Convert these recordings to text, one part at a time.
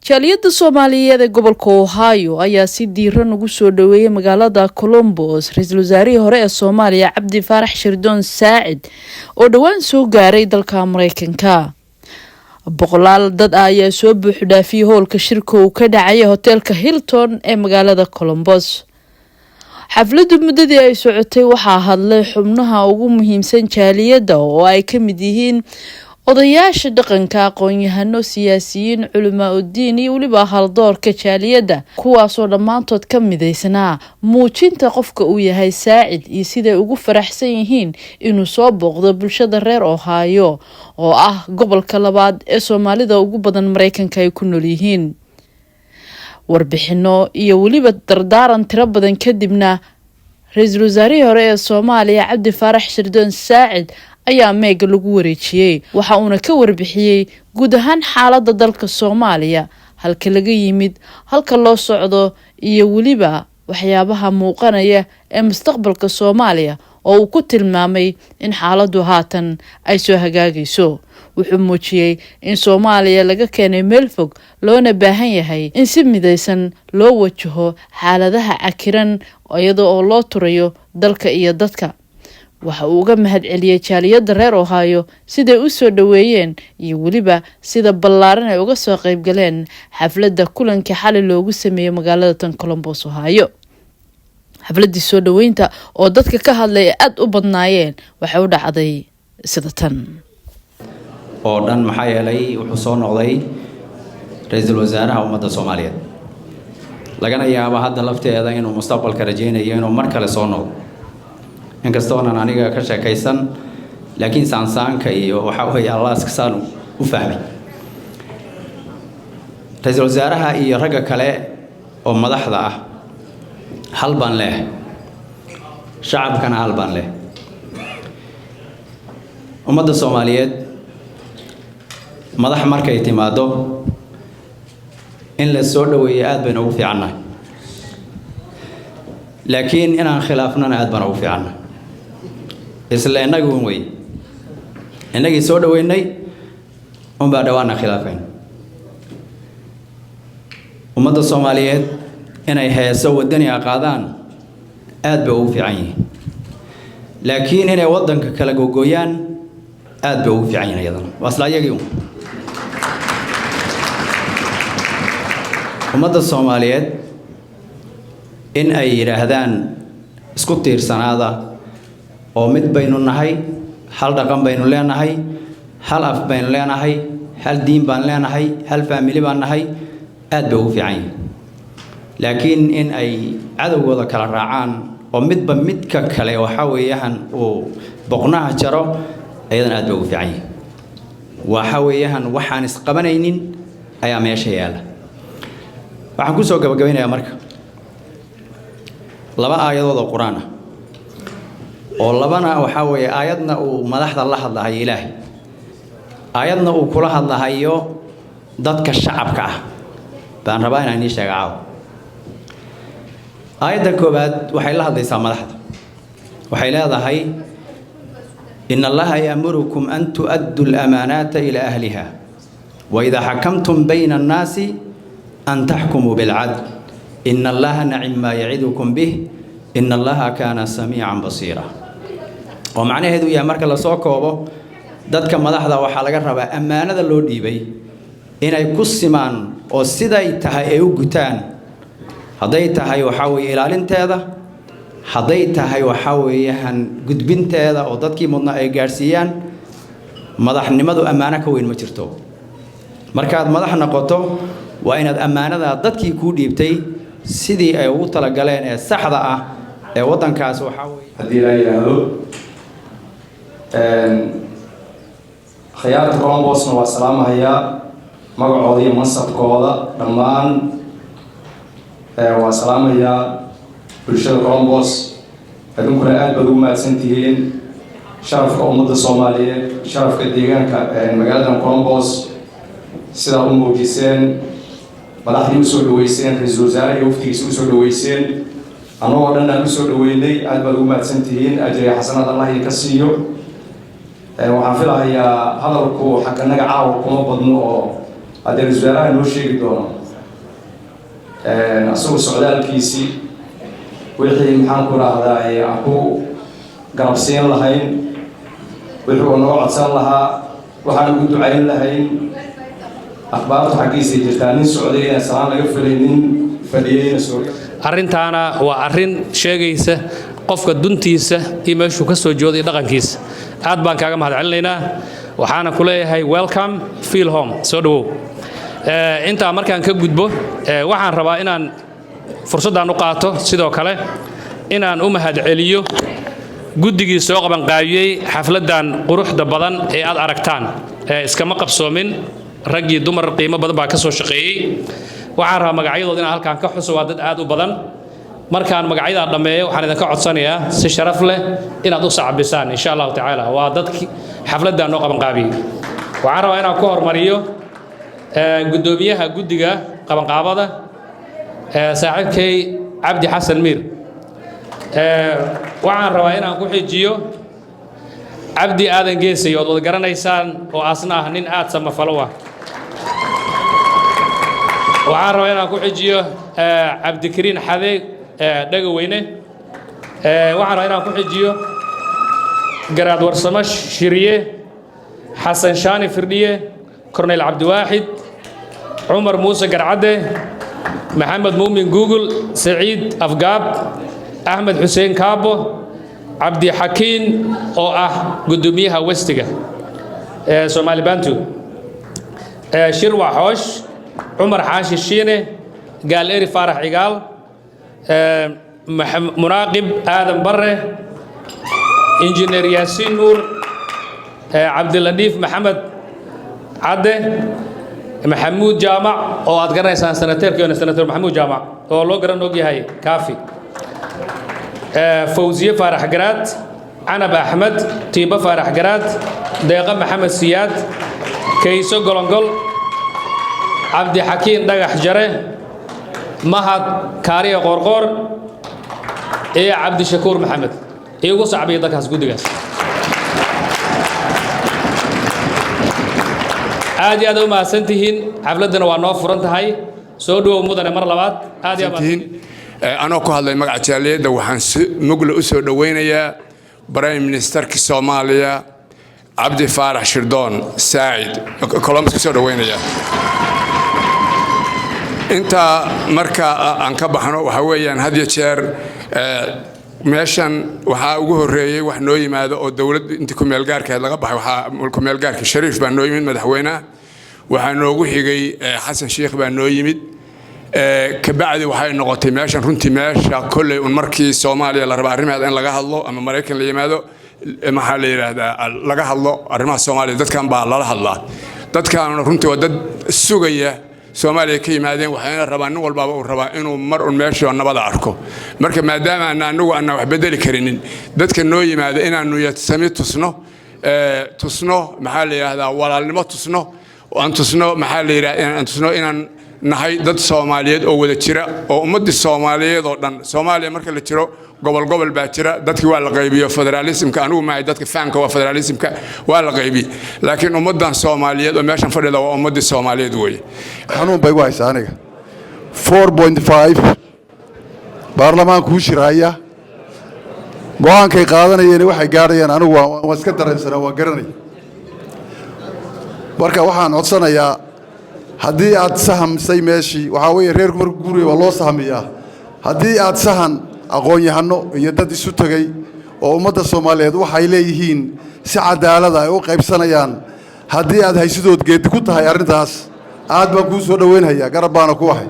jaaliyadda Soomaaliyeed ee gobolka Ohio ayaa si diiran ugu soo dhaweeyay magaalada Columbus ra'iisul wasaarihii hore ee Soomaaliya Cabdi Faarax Shirdoon Saacid oo dhawaan soo gaaray dalka Mareykanka. boqolaal dad ayaa soo buux dhaafiyay hoolka shirka uu ka dhacay hotelka Hilton ee magaalada Columbus. xafladdu muddadii ay socotay waxaa hadlay xubnaha ugu muhiimsan jaaliyadda oo ay ka mid yihiin odayaasha dhaqanka, aqoon-yahano, siyaasiyiin, culamaa u diin iyo waliba haldoorka jaaliyadda, kuwaasoo dhammaantood ka midaysnaa muujinta qofka uu yahay Saacid iyo siday ugu faraxsan yihiin inuu soo booqdo bulshada reer Ohio oo ah gobolka labaad ee Soomaalida ugu badan Mareykanka ay ku nool yihiin. warbixino iyo waliba dardaaran tiro badan kadibna ra'iisul wasaarihii hore ee Soomaaliya Cabdi Faarax Shirdoon Saacid ayaa meega lagu wareejiyay, waxa uuna ka warbixiyay guud ahaan xaaladda dalka Soomaaliya, halka laga yimid, halka loo socdo iyo waliba waxyaabaha muuqanaya ee mustaqbalka Soomaaliya oo uu ku tilmaamay in xaaladdu haatan ay soo hagaagayso. wuxuu muujiyay in Soomaaliya laga keenay meel fog loona baahan yahay in si midaysan loo wajaho xaaladaha cakiran iyada oo loo turayo dalka iyo dadka. waxa uu uga mahadceliyay jaaliyadda reer Ohio siday u soo dhaweeyeen iyo waliba sida ballaaran ay uga soo qayb galeen xafladda kulanka xalay loogu sameeyay magaalada tan Columbus, Ohio. xafladdii soo dhaweynta oo dadka ka hadlay aad u badnaayeen waxay u dhacday sida tan oo dhan maxaa yeelay wuxuu soo noqday ra'iisul wasaaraha ummadda Soomaaliyeed, lagana yaabo hadda lafteeda inuu mustaqbalka rajaynayo inuu mar kale soo noqdo. inkastoo aan aniga ka sheekaysan laakiin saansaanka iyo waxa weeye Allah iska saan u fahmay. ra'iisul wasaaraha iyo ragga kale oo madaxda ah hal baan leh, shacabkana hal baan leh. ummadda Soomaaliyeed madax markay timaado in la soo dhaweeyo aad bayna ugu fiicanahay, laakiin inaan khilaafnana aad baan ugu fiicanahay. isla inagu way inagii soo dhaweynay baa dhawaana khilaafeen. ummadda Soomaaliyeed inay heeso wadani qaadaan aad bay ugu fiican yihiin, laakiin inay wadanka kala googooyaan aad bay ugu fiican yihiin iyadana. waa isla iyagii ummadda Soomaaliyeed in ay yiraahdaan isku tiirsanaada oo mid baynu nahay, hal dhaqan baynu leenahay, hal af baynu leenahay, hal diin baan leenahay, hal family baan nahay, aad bay ugu fiican yihiin. laakiin in ay cadawgooda kala raacaan oo midba midka kale waxa weeyaan uu boqnaha jaro ayadana aad bay ugu fiican yihiin. waxa weeyaan waxaan isqabanaynin ayaa meesha yaala. waxaan ku soo gabagabeynayaa marka laba aayadood oo Quraan ah oo labana waxa weeye aayadna uu madaxda la hadlayo Ilaahay, aayadna uu kula hadlayo dadka shacabka ah baan rabaa inaan idin sheego. aayadda koobaad waxay la hadlaysaa madaxda, waxay leedahay إن الله يأمركم أن تؤدوا الأمانات إلى أهلها وإذا حكمتم بين الناس أن تحكموا بالعدل إن الله نعم ما يعظكم به إن الله كان سميعا بصيرا. ومعنى هذا يا مركز لسوكوبو dadka madaxda waxa laga rabaa amaanada loo dhiibay inay ku simaan oo siday tahay ay u gutaan. haday tahay waxa weey ilaalinteeda, haday tahay waxa weeyaan gudbinteeda oo dadkii mudna ay gaarsiiyaan. madaxnimadu amaana ka weyn ma jirto. markaad madax noqoto waa inaad amaanada dadkii ku dhiibtay sidii ay ugu tala galeen ee saxda ah ee wadankaas waxa weey hadii la yiraahdo khiyaarta Columbus waa salaamaya magacooda iyo mansabkooda dhammaan waa salaamaya bulshada Columbus. adunkuna aad baad ugu mahadsantihiin sharafka ummadda Soomaaliyeed, sharafka deegaanka magaalada Columbus sida u muujiseen, madaxdii u soo dhaweyseen, ra'iisul wasaaraha iyo wafdigiisa u soo dhaweyseen, anagoo dhan aan u soo dhaweynay. aad baad ugu mahadsantihiin, ajri xasanad Allah idinka siiyo. waxaan filayaa hadalku xagga naga caawa kuma badno oo هذا الزوار نوشي دونا أسوق السعودال كيسي ويحيي محن كرا هذا أكو قربسين لهين ويحيي نوع عسل لها وحنا كنت عين لهين أخبار حقيقية جتانين السعودية سلام لقفلين فديين سوريا arrintaana waa arrin sheegaysa qofka duntiisa iyo meeshuu ka soo jooday dhaqankiisa aad baan kaaga mahadcelinaynaa waxaana ku leeyahay welcome feel home soo dhawow intaa markaan ka gudbo waxaan rabaa inaan fursaddan u qaato sidoo kale inaan u mahadceliyo guddigii soo qaban qaabiyey xafladdan quruxda badan ee aad aragtaan iskama qabsoomin rag iyo dumar qiimo badan baa ka soo shaqeeyey waxaan rabaa magacyadooda inaan halkaan ka xuso waa dad aad u badan markaan magacyada dhameeyo waxaan idinka codsanayaa si sharaf leh inaad u sacbisaan insha allahu tacaala waa dadkii xafladdan noo qaban qaabiyey waxaan rabaa inaan ku hormariyo gudoomiyaha guddiga qabanqaabada saaxiibkay cabdi xasan miir waxaan rabaa inaan ku xijiyo cabdi aadan geesay ood wada garanaysaan oo asna ah nin aad samafalo ah waxaan rabaa inaan ku xijiyo cabdikariin xade dhagaweyne waxaan rabaa inaan ku xijiyo garaad warsamo shiriye xasan shaani firdhiye korneyl cabdiwaaxid cumar muuse garcadde maxamed muumin google saciid afgaab axmed xuseen kaabo cabdi xakiin oo ah gudoomiyaha westiga soomaali bantu shirwa xoosh عمر حاشي الشيني قال إيري فارح عقال مناقب آدم بره إنجنير ياسين نور عبد اللطيف محمد عده محمود جامع أو أتقرأ سنتير كيون سنتير محمود جامع أو لو قرأ نوجي هاي كافي فوزية فارح قرات عنب أحمد طيبة فارح قرات ديقة محمد سياد كيسو قلنقل عبد حكيم دغح جره مهد كاريه قرقور ايه عبد شكور محمد ايه ugu sacbay dadkaas gudigaas aad iyo aad u mahadsantihiin xafladana waa noo furan tahay soo dhawow mudane mar labaad aad iyo aad anoo ku hadlay magaca jaaliyadda waxaan si mugla u soo dhaweynayaa prime ministerka Soomaaliya Cabdi Faarax Shirdoon Saacid Columbus soo dhaweynaya inta marka aan ka baxno waxa weeyaan had iyo jeer meeshan waxa ugu horeeyay wax noo yimaado oo dawladda inta ku meel gaarkeed laga baxay waxa ku meel gaarka Shariif baa noo yimid madaxweynaha waxa noogu xigay Xasan Sheekh baa noo yimid ka bacdi waxay noqotay meeshan runtii meesha kulay un markii Soomaaliya la raba arrimaha in laga hadlo ama Mareykan la yimaado maxaa la yiraahdaa laga hadlo arrimaha Soomaaliya dadkan baa la hadlaa dadkan runtii waa dad sugaya Soomaaliya ka yimaadeen waxayna rabaan nin walba uu rabaa inuu mar un meesha nabada arko marka maadaama anagu aan wax bedeli karinin dadka noo yimaado inaanu yadsami tusno maxaa la yiraahdaa walaalnimo tusno aan tusno maxaa la yiraahdaa aan tusno inaan nahay dad Soomaaliyeed oo wada jira oo ummadda Soomaaliyeed oo dhan Soomaaliya marka la jiro gobol baa jira dadkii waa la qaybiyo federalismka anigu ma ay dadka faanka waa federalismka waa la qaybi laakiin ummadan Soomaaliyeed oo meeshan fadhida waa ummadda Soomaaliyeed way xanuun bay u haysaa aniga 4.5 baarlamaanku u shiraya go'aankay qaadanayeen waxay gaarayaan anigu waan iska dareensanaa waan garanay marka waxaan codsanayaa haddii aad sahamsay meeshii waxa weeye reerku markuu guriga waa loo sahamiyaa haddii aad sahan aqoon-yahano iyo dad isu tagay oo ummadda Soomaaliyeed waxay leeyihiin si cadaalad ah ay u qaybsanayaan haddii aad haysidood geed ku tahay arrintaas aad baan ku soo dhaweynayaa garab baan ku wahay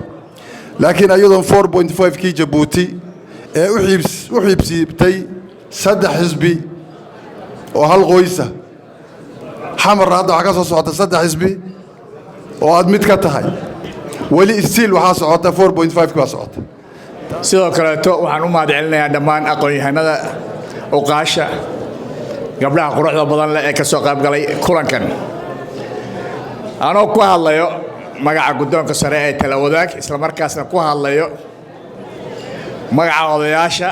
laakiin ayadoon 4.5 kii Jabuuti ee u xiibsiibtay saddex xisbi oo hal qoysa xamar hadda waxa ka soo socota saddex xisbi oo aad mid ka tahay wali stiil waxa socota 4.5 ka socota sidoo kale waxaan u mahadcelinayaa dhammaan aqoon-yahanada uqaasha gabdhaha quruxda badan leh ee ka soo qayb galay kulankan anoo ku hadlayo magaca guddoonka sare ee tala wadaag isla markaasna ku hadlayo magaca odayaasha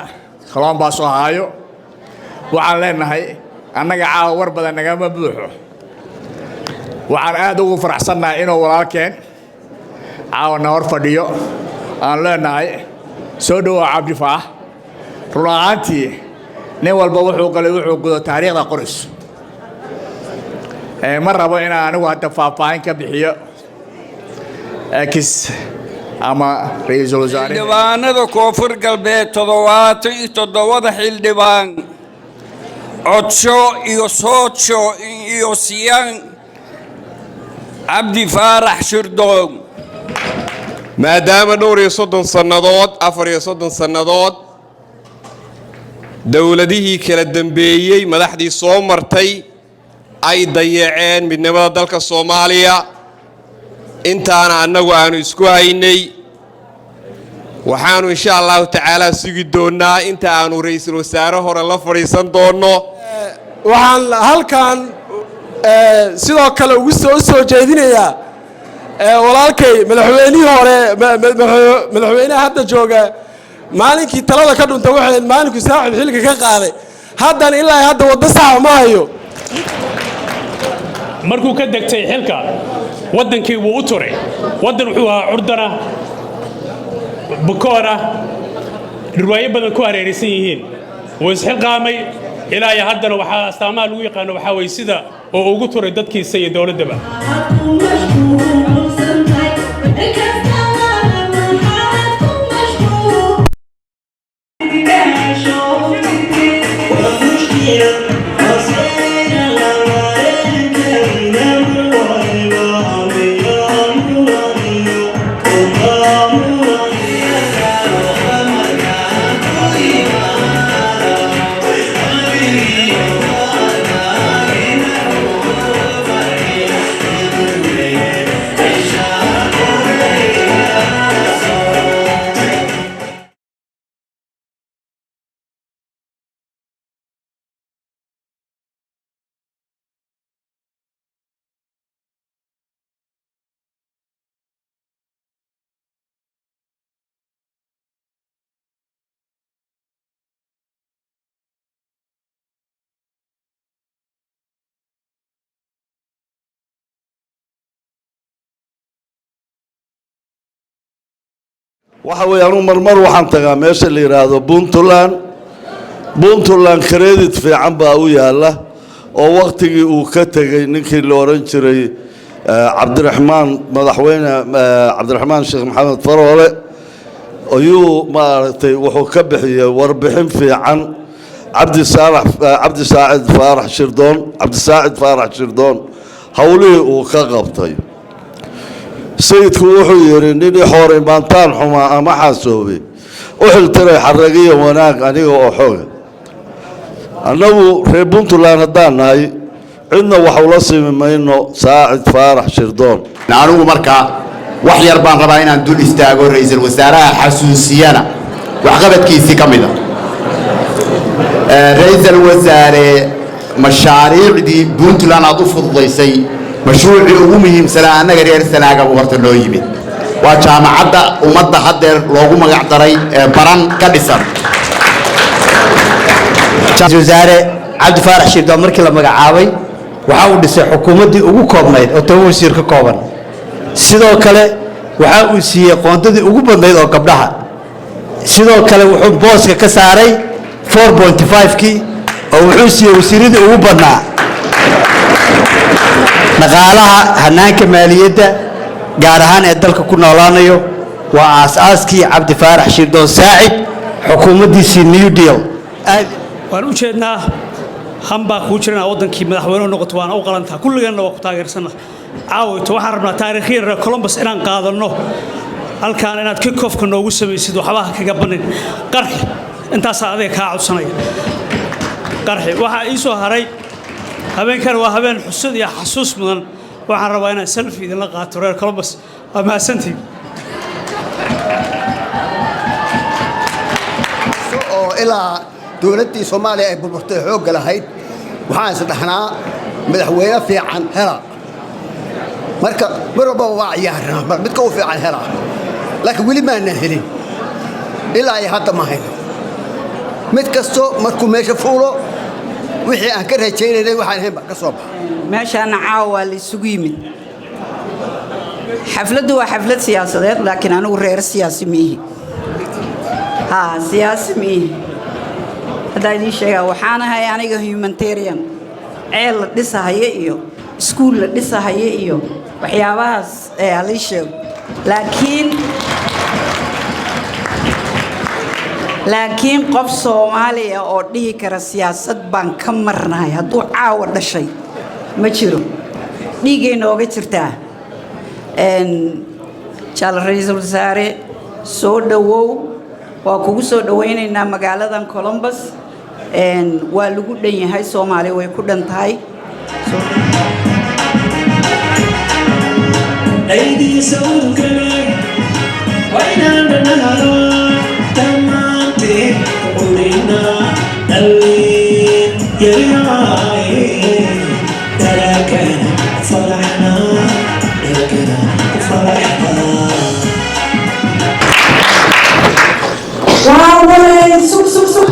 Columbus Ohio waxaan leenahay annaga caawa war badan nagama buuxo waxaan aad ugu faraxsannahay inuu walaalkeen caawana hor fadhiyo aan leenahay soo dhawow cabdifaax run ahaantii nin walba wuxuu galay wuxuu gudo taariikhda qoris ma rabo inaan anigu hadda faahfaahin ka bixiyo ama ra'iisul wasaare xildhibaanada koonfur galbeed 77 xildhibaan codsho iyo soodsho iyo siyaan cabdi faarax shirdoon maadaama dhowr iyo 30 sannadood 34 sannadood dawladihii kala dambeeyay madaxdii soo martay ay dayaceen midnimada dalka Soomaaliya intaana annagu aanu isku haynay waxaanu insha Allah taala sugi doonaa inta aanu ra'iisul wasaare hore la fariisan doono waxaan halkan sidoo kale ugu soo jeedinayaa walaalkay madaxweynihii hore madaxweynaha hadda jooga maalinkii talada ka dhuntay waxay maalinkii saaxib xilka ka qaaday haddana ilaa hadda wada sax ma hayo markuu ka degtay xilka wadankii wuu u turay wadan wuxuu ahaa curdana bukoona riwaayo badan ku hareeraysan yihiin wuu isxilqaamay ilaa iyo haddana waxaa astaamaha lagu yaqaano waxaa weeye sida oo ugu turay dadkiisa iyo dowladdaba waxa weeye anu marmar waxaan tagaa meesha la yiraahdo Puntland credit fiican baa u yaala oo waqtigii uu ka tagay ninkii la oran jiray Cabdiraxmaan madaxweyne Cabdiraxmaan Sheekh Maxamed Faroole ayuu maartay wuxuu ka bixiyay warbixin fiican Cabdi Saacid Faarax Shirdoon hawlihii uu ka qabtay sayidku wuxuu yiri nin xoor imaantaan xuma ama xasoobe u xiltiray xaragiyo wanaag aniga oo xoog annagu reer Puntland hadaan nahay cidna waxa ula simayno Saacid Faarax Shirdoon anigu marka wax yar baan rabaa inaan dul istaago ra'iisul wasaaraha xasuusiyana wax qabadkiisa kamid ah ra'iisul wasaare mashaariicdii Puntland aad u fududaysay mashruuci ugu muhiimsanaa annaga reer sanaaga horta loo yimid waa jaamacadda ummadda haddeer loogu magac daray baran ka dhisan wasaare Cabdi Faarax Shirdoon markii la magacaabay waxa uu dhisay xukuumaddii ugu koobnayd oo toban wasiir ka kooban sidoo kale waxa uu siiyey qoondadii ugu badnayd oo gabdhaha sidoo kale wuxuu booska ka saaray 4.5kii oo wuxuu siiyey wasiiradii ugu badnaa dhaqaalaha hanaanka maaliyadda gaar ahaan ee dalka ku noolaanayo waa aasaaskii Cabdi Faarax Shirdoon Saacid xukuumaddiisii New Deal waan u jeednaa hambaa ku jirana wadankii madaxweyne noqoto waan u qalantaa kulligeena waa ku taageersana caawito waxaan rabnaa taariikhiyan reer Columbus inaan qaadano halkaan inaad kick-off-ka noogu samaysid waxbaha kaga banin qarxi intaas adiga ka codsanaya qarxi waxa ii soo haray habeenkan waa habeen xusud iyo xasuus mudan waxaan rabaa inaan selfie idin la qaato reer Columbus waa mahadsantiin oo ilaa dowladii Soomaaliya ay burburtay xoog lahayd waxaan isdhaxnaa madaxweyne fiican hela marka marba waa ciyaarna midka uu fiican hela laakiin wali ma aanan helin ilaa ay hadda ma hayno mid kasto markuu meesha fuulo wixii aan ka rajaynaynay waxaan ahayn ka soo baxay meeshaan caawa la isugu yimid xafladdu waa xaflad siyaasadeed laakiin anigu reer siyaasi miihi siyaasi miihi haddaa idiin sheegaa waxaan ahay aniga humanitarian ceel la dhisahaya iyo iskuul la dhisahaya iyo waxyaabahaas halii sheego laakiin qof Soomaaliya oo dhihi kara siyaasad baan ka marnahay hadduu caawa dhashay ma jiro dhiigay nooga jirtaa jaal ra'iisul wasaare soo dhawow waa kugu soo dhawaynaynaa magaaladan Columbus waa lagu dhan yahay Soomaaliya way ku dhan tahay Ladies and gentlemen, why not another? Tamate, Urina, Dalin, Yai, Tarakana, Farahana, Tarakana, Farahana. Wow, sup.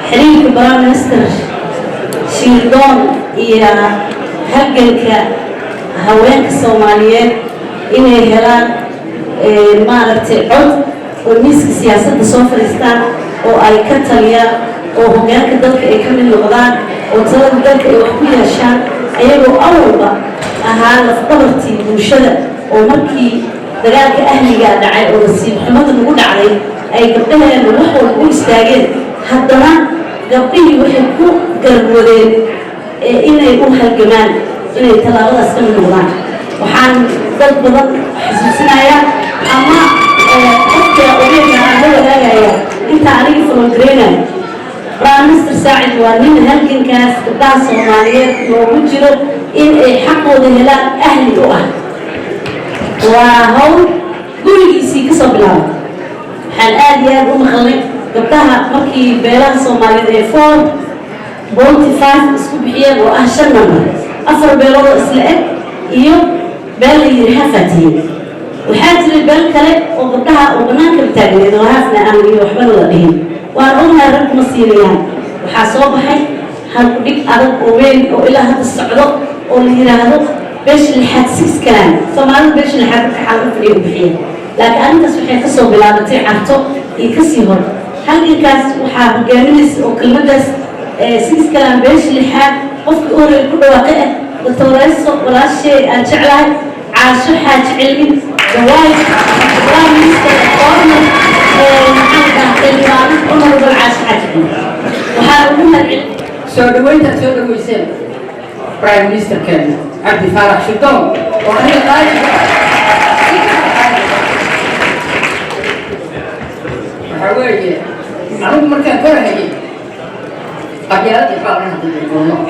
xiriirka Prime Minister Shildon iyo halganka haweenka Soomaaliyeed inay helaan maaragtay cod oo miiska siyaasadda soo fadhiistaan oo ay ka taliyaan oo hoggaanka dalka ay ka mid noqdaan oo talada dalka ay wax ku yeeshaan ayagoo awalba ahaa lafdhabartii bulshada oo markii dagaalka ahliga dhacay oo nasiib xumada lagu dhacday ay gabdhaheena wax walba u istaageen haddana gabdhihii waxay ku garwadeen inay u halgamaan inay tallaabadaas ka mid noqdaan waxaan dad badan xasuusinayaa ama qofka ogeydna aan la wadaagaya inta aniga falogaraynaya Prime Minister Saacid waa nin halgankaas gabdhaha Soomaaliyeed loogu jiro in ay xaqooda helaan ahli u ah waa hawl gurigiisii ka soo bilaabay waxaan aad iyo aad u maqalnay gabdhaha markii beelaha Soomaaliyeed ee 4.5 isku bixiyeen oo ah 5 nambar 4 beelood isla eg iyo beel la yiri xafaatiye waxaa jiray beel kale oo gabdhaha oo banaanka taagneed oo haafna aan iyo waxba la dhihin waan ognahay rag ma siinayaan waxaa soo baxay hal dhig adag oo weyn oo ilaa hadda socdo oo la yiraahdo beesh lixaad 6 kalaan Soomaalidu beesh lixaad ka xaalad fadhiyo bixiyeen laakiin arintaas waxay ka soo bilaabatay carto iyo ka sii hor halkaas waxaa hogaaminaysa oo kelmadaas 6 kalaan beesh lixaad qofkii hore ku dhawaaqay doctorayso walaashay aan jeclahay caasho xaaji cilmi dawaay Prime Minister Corner عمر بالعاش حاجبي وحاولنا سودوينتا سودويسين برايم مينستر كان عبد الفارح شلدون وأنا قاعد حوالي معروف مركز كره قبيلات يقال لنا ضد القانون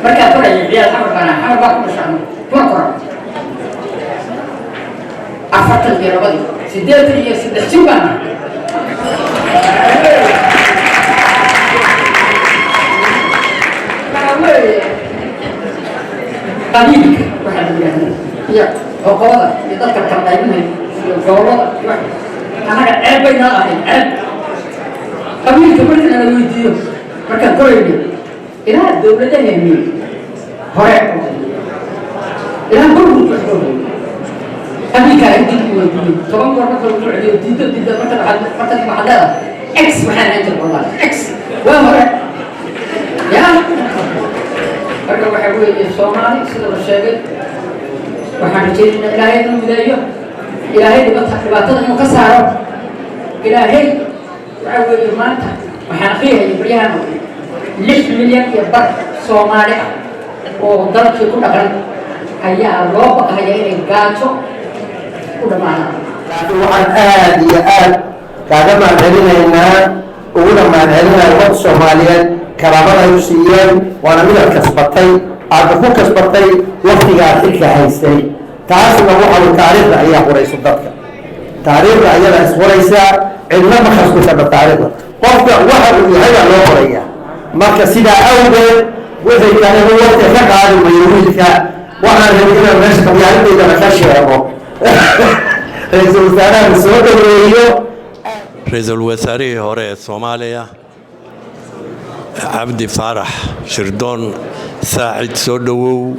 مركز كره عيال حمر بنا حمر باكو شعب وقرأ أفضل الجرابي سديت لي سدح شبنا قليل واحد يا وقوضة يذكر كرتين وقوضة أنا عيب بين أهل عيب قبيل كبرت أنا ويديو مركز كوريدي إلى الدولة تهمني هراء إلى كل قبيل كان يديو طبعا مرة كل عدي يديو مركز معدلة إكس محل عند والله إكس وهراء يا marka waxa weeye Soomaali sida la sheegay waxaan jeedinaa Ilaahay inuu mideeyo Ilaahay dhibaatada inuu ka saaro Ilaahay waxa weeye maanta waxaan qiimeeyay bariyahan 6 milyan iyo bar Soomaali ah oo dalkii ku dhaqan ayaa loo baqayaa inay gaajo u dhamaadaan waxaan aad iyo aad kaaga mahadcelinaynaa uguna mahadcelinaynaa ummadda Soomaaliyeed كرامة يوسيين وأنا من الكسبتي أعرفون كسبتي وقتها تلك هايستي تعرف ما هو على التعريف رأيه قريش الضبط تعريف رأيه رأس قريشة إنما ما خصوصا بالتعريف قفت واحد من هذا لو قرية ما كسيدا أول وإذا كان هو وقت فقع ما يريدك وأنا هنا الناس كم يعرف إذا ما كانش يعرفه رئيس الوزراء السعودي رئيس الوزراء هو الصومالية عبد فارح شردون ساعد سودو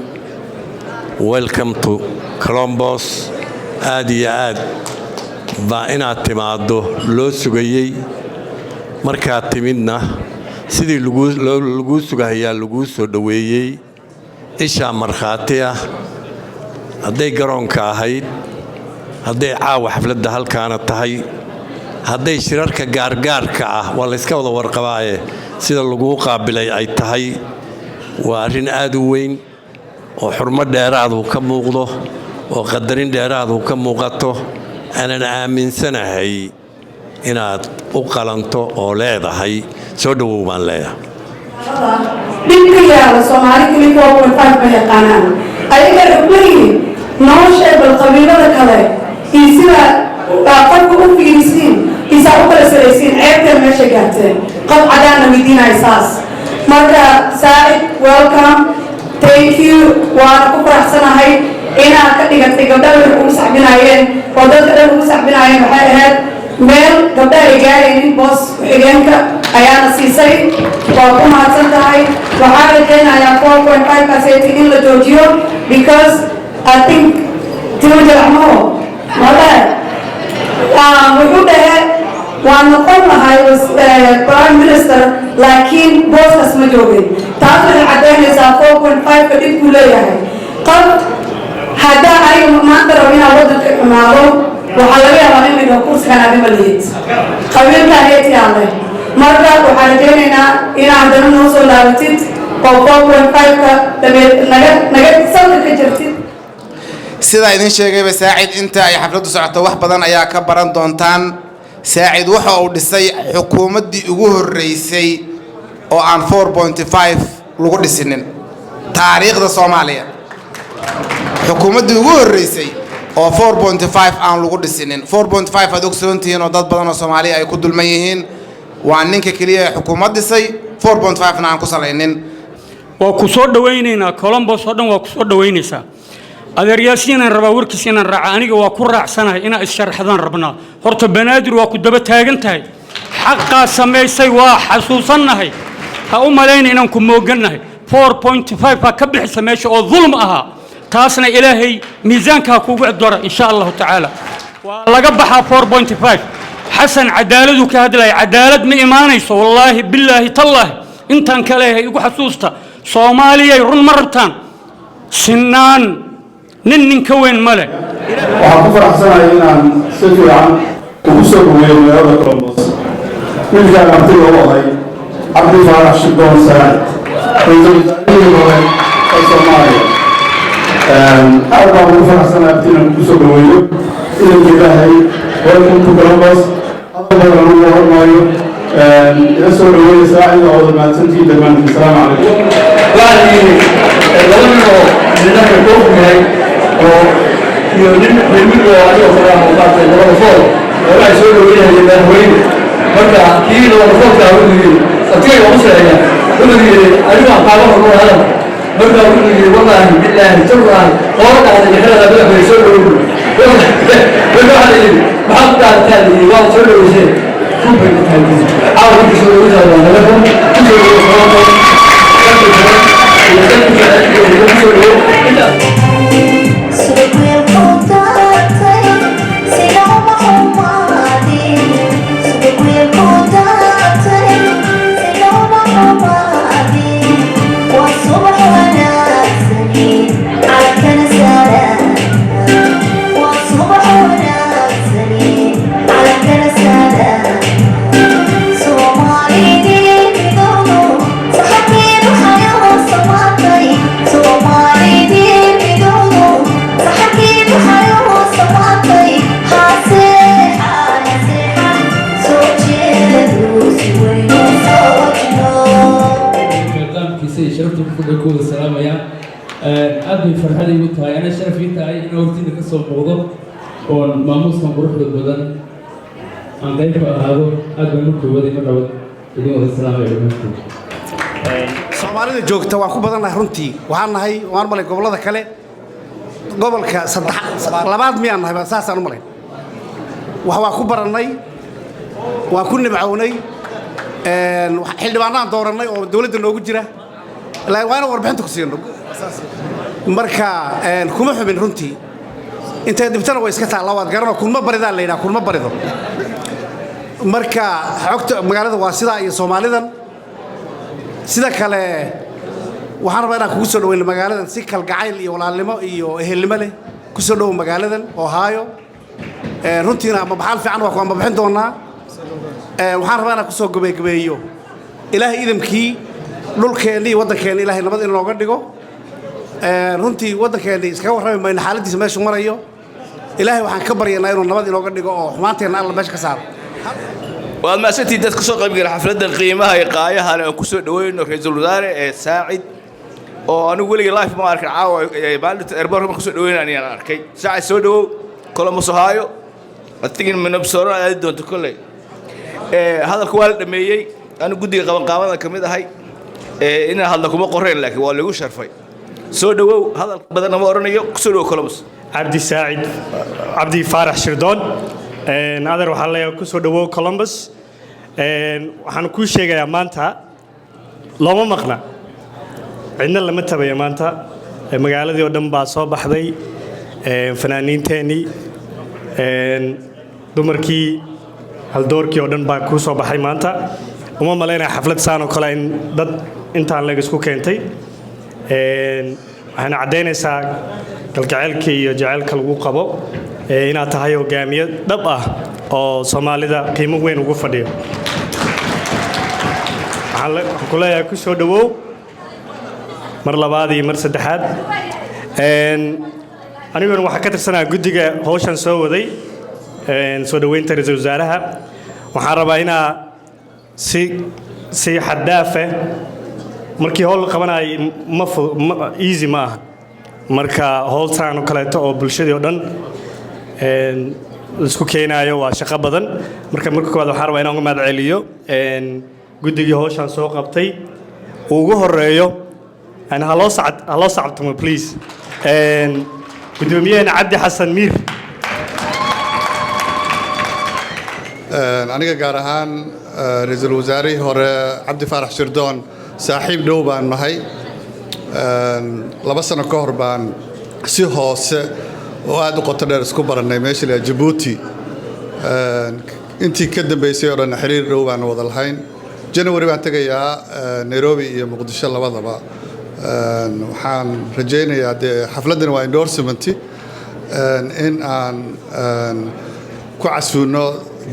ويلكم تو كولومبوس آدي آد باينا تمادو لو سوغيي marka timidna sidii lagu sugayaa lagu soo dhaweeyay isha marxaati ah haday garoonka ahayd haday caawa xafladda halkaana tahay haday shirarka gaargaarka ah waa la iska wada warqabaaye sida lagu qaabilay ay tahay waa arin aad u weyn oo xurmo dheeraad uu ka muuqdo oo qadarin dheeraad uu ka muuqato aanan aaminsanahay inaad u qalanto oo leedahay soo dhawow baan leeyahay dhibka yaala Soomaali kaliya oo fahmay yaqaanaan ayaga rubuliin nolosha qabiilada kale isla qofku u fiirisiin isa u kala sareysiin ceebta meesha gaarteen qad cadaan midina isaas marka Said welcome thank you waan ku faraxsanahay inaad ka dhigatay gabdhaha ugu saxbinaayeen oo dadka dhan ugu saxbinaayeen waxay ahayd meel gabdhaha ay gaareen boos xigeenka ayaana siisay waa ku mahadsan tahay waxaa rajaynayaa 4.5 kaseeti in la joojiyo because I think timaja rahmo wala wuxuu dhahay waan noqon lahay prime minister laakiin booskas ma joogin taas waxay cadaynaysaa 4.5 ka dhib ku leeyahay qad haddaa ay maanta rabo inaa waddanka imaado waxaa laga yaabaa in midho kursigan adima lihid qabiilkaan eetiyaale marka waxaan rajaynaynaa inaa haddana noo soo laabatid oo 4.5 ka naga salka ka jirtid sida idin sheegayba Saacid inta ay xafladdu socoto wax badan ayaa ka baran doontaan Saacid waxa uu dhisay xukuumaddii ugu horeysay oo aan 4.5 lagu dhisinin taariikhda Soomaaliya xukuumaddii ugu horeysay oo 4.5 aan lagu dhisinin 4.5 aad ogsoontihiin oo dad badan oo Soomaali ay ku dulman yihiin waa ninka kaliya xukuumad dhisay 4.5 na aan ku salaynin waa ku soo dhaweynaynaa Columbus oo dhan waa ku soo dhaweynaysaa adeeryaasiinan raba warkiisiinan raaca aniga waa ku raacsanahay ina isharxadaan rabnaa horta banaadir waa ku daba taagan tahay xaqaa samaysay waa xasuusannahay ha u malayn inaan ku moogannahay 4.5 ka bixisa meesha oo dulm ahaa taasna ilaahay miisaanka kuugu cidora insha Allah taala waa laga baxaa 4.5 xasan cadaaladu ka hadlay cadaalad ma iimaanayso wallahi billahi tallahi intan kale ay ugu xasuusta Soomaaliya run martaan sinaan nin ka weyn male waxaan ku faraxsanahay inaan si fiican ugu soo dhaweeyo magaalada Columbus wiilkaan arday oo ahay Cabdi Faarax Shirdoon Saacid ra'iisul wasaaraha Soomaaliya aad baan ugu faraxsanahay inaan ugu soo dhaweeyo inaan ilaahay welcome to Columbus أفضل من الله يسوع ويساعد أو ما تنتهي دمان السلام عليكم. laba nin oo nidaamka koofu yahay oo iyo nin reemid oo adigoo kale ah oo maaragtay labada fool waxay soo dhaweynayeen madaxweyne marka kii labada foolka wuxuu yidhi abtigay waa u sheegaya wuxuu yidhi adigu aan qaaba hormar hadal marka wuxuu yidhi wallaahi billaahi tallaahi qoolo dhacday xerada madaxweyne soo dhaweyn marka waxaa la yidhi maxaad ku dhaartaa la yidhi waa soo dhaweyseen kubbay ku tahay caawa inta soo dhaweysaa waa nabada ku soo كل السلام يا أبي فرحة يوتها أنا شرف يتاعي إنه وقتي كسر موضوع وماموس كان بروح للبدن عن ذلك هذا أبي نقول ودي مرة ودي السلام عليكم Soomaalida joogta waan ku badanahay runtii waxaan nahay waan malay gobolada kale gobolka labaad miyaan nahay saasaan u malay wax waan ku baranay waan ku nibcawnay xildhibaanaan dooranay oo dawladda noogu jira laakiin waa inaan warbixinta ku siino marka kuma xubin runtii intay dibtana way iska taallaa waad garanoo kulma baridaan la yidhaha kulma barido marka xogta magaalada waa sidaa iyo Soomaalidan sida kale waxaan rabaa inaan kugu soo dhaweyno magaaladan si kalgacayl iyo walaalnimo iyo ehelnimo leh ku soo dhawow magaaladan Ohio runtiina ama baxal fiican waa ku ama bixin doonaa waxaan rabaa inaan ku soo gabeeyo ilaahay idamkii dhulkeennii waddankeennii ilaahay nabad in looga dhigo runtii waddankeennii iskaga warrami mayno xaaladiisa meeshu marayo ilaahay waxaan ka baryanaa inuu nabad inooga dhigo oo xumaanteenna alla meesha ka saaro waad maasantii dad ka soo qayb galay xafladda qiimaha iyo qaayaha aan ku soo dhaweyno ra'iisul wasaare Saacid oo anigu weliga live ma arkin caawa maalinta airport ma ku soo dhaweynaan ayaan arkay Saacid soo dhawow Columbus Ohio atigin Minnesota aad doonto kulay hadalku waa la dhameeyay anigu guddiga qabanqaabada kamid ahay in hadalku kuma qoreen laakiin waa lagu sharfay soo dhawow hadal badan ma oranayo ku soo dhawow Columbus Abdi Saacid Abdi Faarax Shirdoon adeer waxaa leeyahay ku soo dhawow Columbus waxaan kuu sheegayaa maanta looma maqna cidna lama tabayo maanta magaaladii oo dhan baa soo baxday fanaaniinteennii dumarkii haldoorkii oo dhan baa kuu soo baxay maanta uma malaynaya xaflad saan oo kale in dad intaan leeg isku keentay waxayna caddaynaysaa galgaceylka iyo jaceylka lagu qabo inaad tahay hogaamiye dhab ah oo Soomaalida qiimo weyn ugu fadhiyo waxaan ku leeyahay ku soo dhawow mar labaad iyo mar saddexaad aniguna waxaan ka tirsanayaa guddiga hawshan soo waday soo dhaweynta ra'iisul wasaaraha waxaan rabaa inaa si xaddaaf ah markii hawl qabanay easy ma aha marka hawltaan oo kaleeto oo bulshadii oo dhan isku keenayo waa shaqo badan marka koowaad waxaan rabaa inaan uga mahad celiyo guddigii hawshan soo qabtay ugu horeeyo ha loo sacabtamo please gudoomiyaheena Cabdi Xasan Miir aniga gaar ahaan ra'iisul wasaarihii hore Cabdi Faarax Shirdoon saaxiib dhow baan nahay 2 sano ka hor baan si hoose oo aad u qoto dheer isku barannay meesha la Djibouti intii ka dambeysay oo dhan xiriir dhow baan wada lahayn January baan tagayaa Nairobi iyo Muqdisho labadaba waxaan rajaynayaa xafladan waa endorsement in aan ku casuuno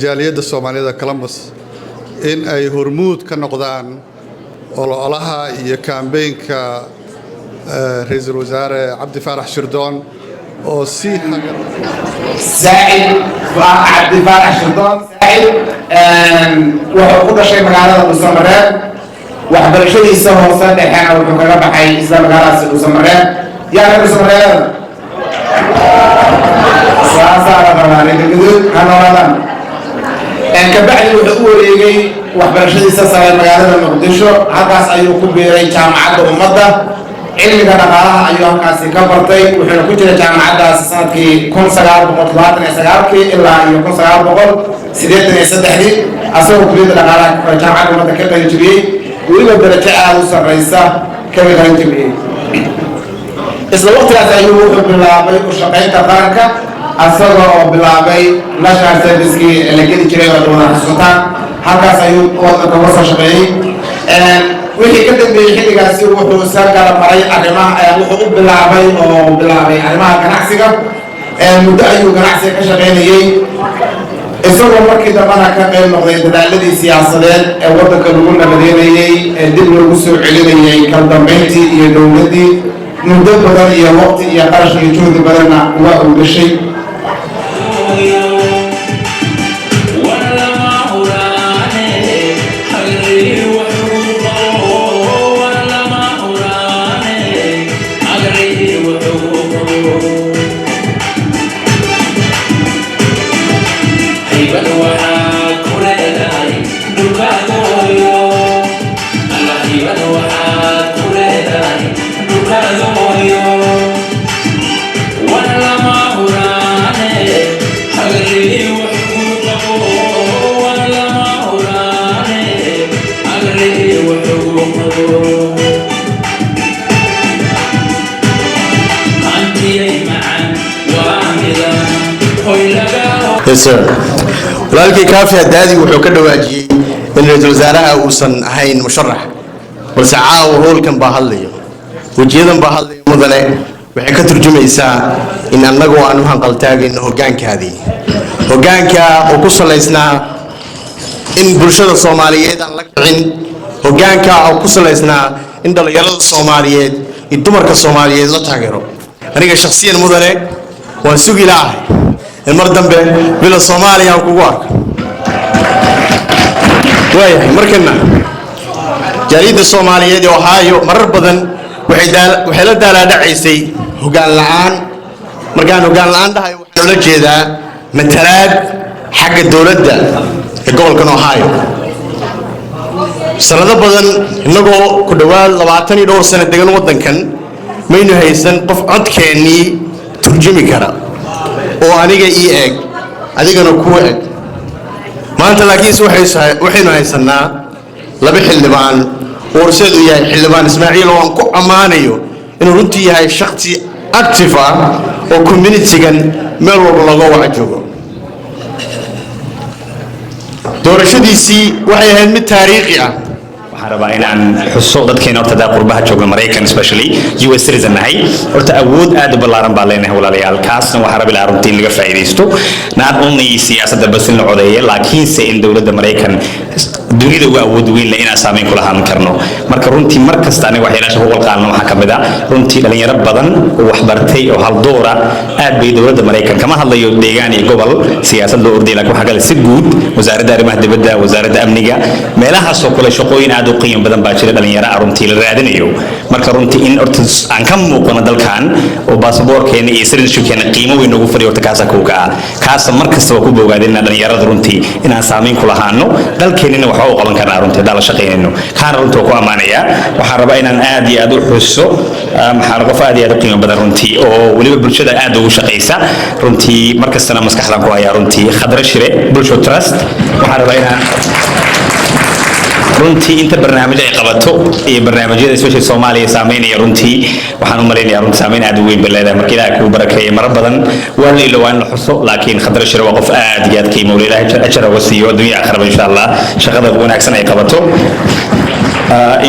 jaaliyadda Soomaalida Columbus in ay hormuud ka noqdaan ololaha iyo campaign-ka ra'iisul wasaare Cabdi Faarax Shirdoon oo si Saacid Cabdi Faarax Shirdoon Saacid wuxuu ku dhashay magaalada Muusamareeb waxbarashadiisa hoose dhexena wuxuu kaga baxay isla magaaladaasi dhuusamareeb yaa reer dhuusamareebada saasaa la rabaa reergaduud ha noolaadaan kabacdi wuxuu u wareegay waxbarashadiisa sare magaalada muqdisho halkaas ayuu ku biiray jaamacadda ummadda cilmiga dhaqaalaha ayuu halkaasi ka bartay wuxuuna ku jiray jaamacaddaasi sanadkii 1979 ilaa iyo 1983 asagoo kuliyadda dhaqaalaha jaamacadda ummadda ka qalinjibiyey weliba darajo aada u sarreysa kaga qalinjibiyey isla waqtigaas ayuu wuxuu bilaabay u shaqaynta qaranka asagoo oo bilaabay national servicekii la geli jiray oo dhawada xasuutaan halkaas ayuu wadanka uga soo shaqeeyey wixii ka dambeeyey xilligaasi wuxuu isa gala maray arrimaha wuxuu u bilaabay arrimaha ganacsiga muddo ayuu ganacsiga ka shaqaynayey isagoo markii dambana ka qayb noqday dadaaladii siyaasadeed ee waddanka lagu nabadeynayey ee dib loogu soo celinayey kala dambeyntii iyo dowladdii muddo badan iyo waqti iyo qarash iyo juhdi badanna waa uu gashay walaalkii kaafi hadaadi wuxuu ka dhawaajiyey in ra-iisul wasaaraha uusan ahayn musharax balse caawa howlkan baa hadlayo wejiyadan baa hadlayo mudane waxay ka turjumaysaa in annagoo aan u hanqaltaagayno hoggaankaadii hoggaanka oo ku salaysnaa in bulshada soomaaliyeed aan la kicin hoggaanka oo ku salaysnaa in dhallinyarada soomaaliyeed iyo dumarka soomaaliyeed la taageero aniga shakhsiyan mudane waan sugi laahay mar dambe bila Soomaaliya kugu arko waayahay markana jariida Soomaaliyeed oo haayo marar badan waxay la daalacaysay hoggaan la'aan markaan hoggaan la'aan dhahay waxaan la jeedaa matalaad xagga dawladda ee gobolka Ohio sanado badan inagoo ku dhawaad 22 sano degan wadankan maynu haysan qof codkeennii turjumi kara oo aniga ii eeg adigana ku eeg maanta laakiin waxaynu haysanaa laba xildhibaan oo horseed u yahay xildhibaan Ismaaciil oo aan ku ammaanayo inuu runtii yahay shakhsi active ah oo community-gan meel walba laga wada joogo doorashadiisii waxay ahayd mid taariikhi ah waxaan rabaa inaan xuso dadkeena horta daa qurbaha jooga Mareykan especially US citizen nahay horta awood aad u ballaaran baa leenahay walaalayaal kaasna waxaan rabaa ilaa runtii in laga faa'iideysto not only siyaasadda bas in la codeeyo laakiinse in dowladda Mareykan dunida uga awood weyn leh inaan saameyn ku lahaan karno marka runtii mar kasta aniga waxyaalaha ugu qalqaalna waxaa ka mid ah runtii dhalinyaro badan oo wax bartay oo hal doora aad bay dowladda Mareykan kama hadlayo deegaan iyo gobol siyaasad loo ordey laakiin waxa kale si guud wasaaradda arrimaha dibadda wasaaradda amniga meelahaas oo kale shaqooyin aad u qiimo badan baa jira dhalinyaro runtii la raadinayo marka runtii in horta aan ka muuqano dalkan oo baasaboorkeena iyo citizenshipkeena qiimo weyn ugu fadhiyo horta kaasa kuuga kaasa mar kasta waa ku bogaadina dhalinyarada runtii inaan saameyn ku lahaano dalkeenina waxa uu qaban karnaa runtii dal shaqeynayno kaan runtii ku amaanaya waxaan rabaa inaan aad iyo aad u xuso maxaa qof aad iyo aad u qiimo badan runtii oo waliba bulshada aad ugu shaqeysa runtii mar kastana maskaxdan ku haya runtii Khadra Shire Bulsho Trust waxaan rabaa inaan runtii inta barnaamij ay qabato iyo barnaamijyada especially Soomaaliya saameynaya runtii waxaan u maleynayaa runtii saameyn aad u weyn baleedahay markii Ilaahay ku barakeeyay mar badan waa la ilowaan la xuso laakiin Khadra Shire waa qof aad iyo aad qiimo u leeyahay ajra wasiyo dunya aakhiraba insha Allah shaqada wanaagsan ay qabato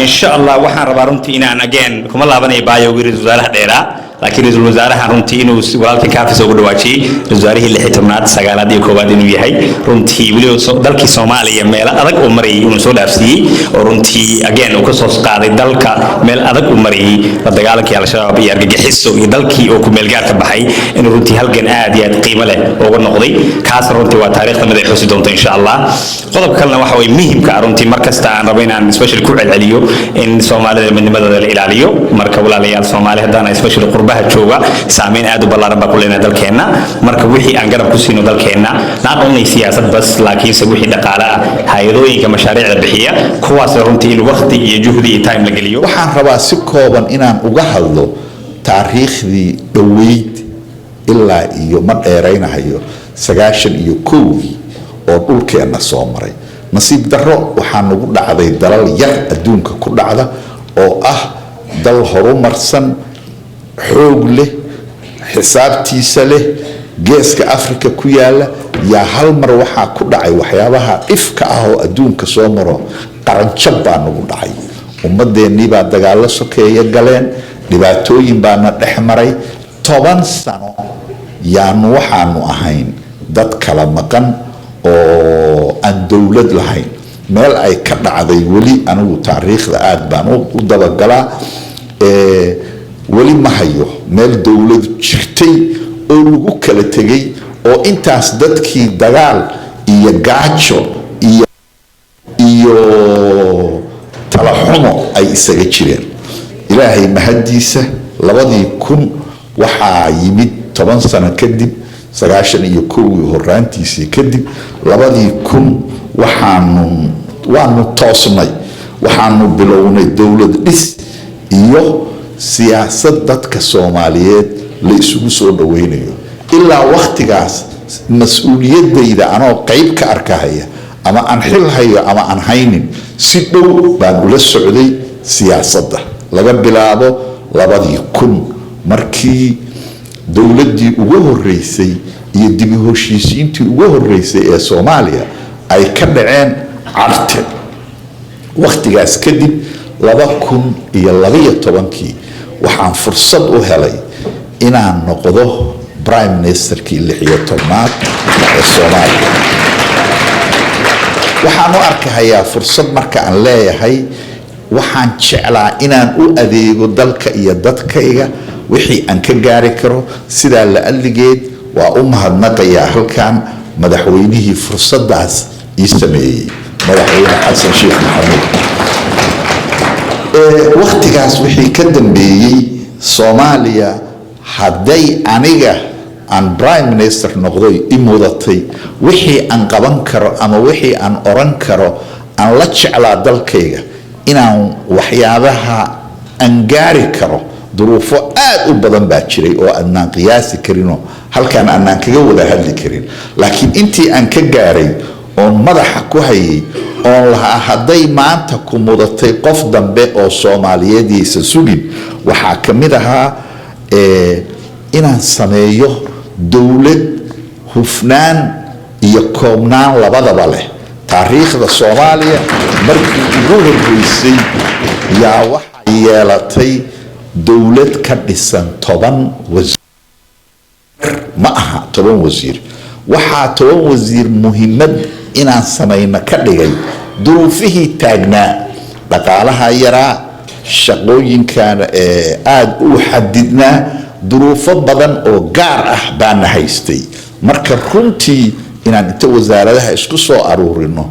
insha Allah waxaan rabaa runtii inaan again kuma laabanayo baayo wiil wasaaraha dheeraa laakiin ra'iisul wasaaraha runtii inuu walaalkii kaafis ugu dhawaajiyay ra'iisul wasaarihii 16aad 9aad iyo 1aad inuu yahay runtii waliba dalkii Soomaaliya meel adag oo marayay inuu soo dhaafsiyay oo runtii again uu ka soo qaaday dalka meel adag oo marayay la dagaalankii al-shabaab iyo argagixiso iyo dalkii oo ku meel gaar ka baxay inuu runtii halgan aad iyo aad qiimo leh uga noqday kaas runtii waa taariikhda mid ay xusi doonto insha Allah qodob kalena waxa way muhiimka runtii markasta aan rabo inaan special ku celceliyo in Soomaalida midnimadooda la ilaaliyo marka walaalayaal Soomaali hadana special qurbaha jooga saameyn aad u ballaaran ba ku leeyahay dalkeena marka wixii aan garab ku siino dalkeena not only siyaasad bas laakiin se wixii dhaqaale ah hay'adooyinka mashaariicda bixiya kuwaas runtii in waqti iyo juhdi iyo time la geliyo waxaan rabaa si kooban inaan uga hadlo taariikhdii dhaweyd ilaa iyo ma dheeraynayo 91 oo dhulkeena soo maray nasiib darro waxaa nagu dhacday dalal yar adduunka ku dhacda oo ah dal horumarsan xoog leh xisaabtiisa leh geeska Afrika ku yaala yaa hal mar waxaa ku dhacay waxyaabaha ifka ah oo adduunka soo maro qaranjab baa nagu dhacay ummadeennii baa dagaalo sokeeye galeen dhibaatooyin baana dhex maray 10 sano yaanu waxaanu ahayn dad kala maqan oo aan dawlad lahayn meel ay ka dhacday wali anigu taariikhda aad baan u dabagalaa wali ma hayo meel dawlad jirtay oo lagu kala tegay oo intaas dadkii dagaal iyo gaajo iyo talaxumo ay isaga jireen ilaahay mahadiisa 2000 waxaa yimid 10 sano kadib 91 horaantiisii kadib 2000 waanu toosnay waxaanu bilownay dawlad dhis iyo siyaasad dadka Soomaaliyeed la isugu soo dhaweynayo ilaa waqtigaas mas'uuliyadayda anoo qayb ka arkahaya ama aan xil hayo ama aan haynin si dhow baan ula socday siyaasadda laga bilaabo 2000 markii dawladdii ugu horeysay iyo dib u heshiisiintii ugu horeysay ee Soomaaliya ay ka dhaceen Carte waqtigaas kadib 2012 waxaan fursad u helay inaan noqdo prime ministerkii 16aad ee Soomaaliya waxaan u arkayaa fursad marka aan leeyahay waxaan jeclaa inaan u adeego dalka iyo dadkayga wixii aan ka gaari karo sidaa la aligeed waa u mahadnaqayaa halkan madaxweynihii fursadaas ii sameeyay madaxweyne xasan sheekh maxamuud waqtigaas wixii ka dambeeyay Soomaaliya hadday aniga aan prime minister noqday imudatay wixii aan qaban karo ama wixii aan oran karo aan la jeclaa dalkayga inaan waxyaabaha aan gaari karo duruufo aad u badan baa jiray oo aan qiyaasi karinoo halkaan aan kaga wada hadli karin laakiin intii aan ka gaaray oon madaxa ku hayay oon lahaa hadday maanta ku mudatay qof dambe oo Soomaaliyeediisa sugin waxaa ka mid ahaa inaan sameeyo dawlad hufnaan iyo koobnaan labadaba leh taariikhda Soomaaliya markii ugu horeysay yaa waxay yeelatay dawlad ka dhisan 10 wasiir ma aha 10 wasiir waxaa 10 wasiir muhiimad inaan samayno ka dhigay duruufihii taagnaa dhaqaalaha yaraa shaqooyinkan aad u xadidnaa duruufo badan oo gaar ah baana haystay marka runtii inaan inta wasaaradaha isku soo aruurino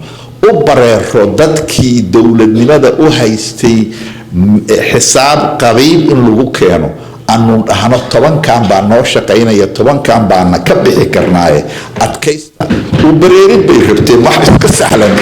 u bareero dadkii dawladnimada u haystay xisaab qabiil in lagu keeno aanu dhahno 10kan baa noo shaqaynaya 10kan baana ka bixi karnaaye adkaysta u bareerid bay rabteen wax iska sahlan